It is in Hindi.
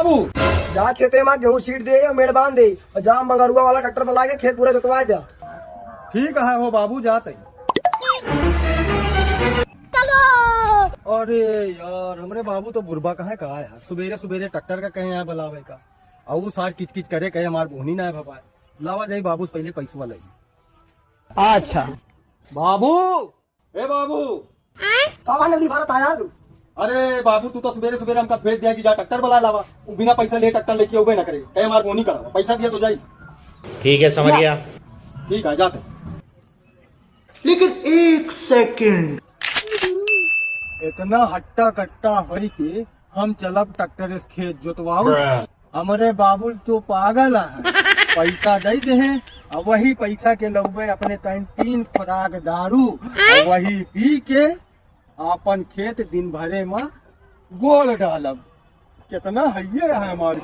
बाबू? जा खेते में गेहूं सीट दे और मेड़ बांध दे और जा मंगरुआ वाला ट्रैक्टर बुला के खेत पूरा जोतवा दे। ठीक है वो बाबू जाते। अरे यार हमरे बाबू तो बुरबा कहाँ का यार, सुबेरे सुबेरे ट्रैक्टर का कहे यहाँ बुलावे का और वो सार किच किच करे कहे हमार बोहनी ना है भपा लावा जाई बाबू पहले पैसा लगी। अच्छा बाबू, ए बाबू। भारत आया तू। अरे बाबू तू तो सुबेरे सुबेरे हमका भेज दिया कि जा ट्रैक्टर बुला लावा, वो बिना पैसा ले ट्रैक्टर लेके उबे ना करे कहे हमार बोहनी करा, पैसा दिया तो जाई। ठीक है समझ गया। ठीक है जाते। लेकिन एक सेकंड, इतना हट्टा कट्टा होई के हम चलब ट्रैक्टर इस खेत जोतवाऊ, हमारे बाबू तो पागल है। पैसा दे दे हैं और वही पैसा के लौबे अपने 3 फराक दारू और वही पी के अपन खेत दिन भरे में गोल डालब। कितना हइये है हमारे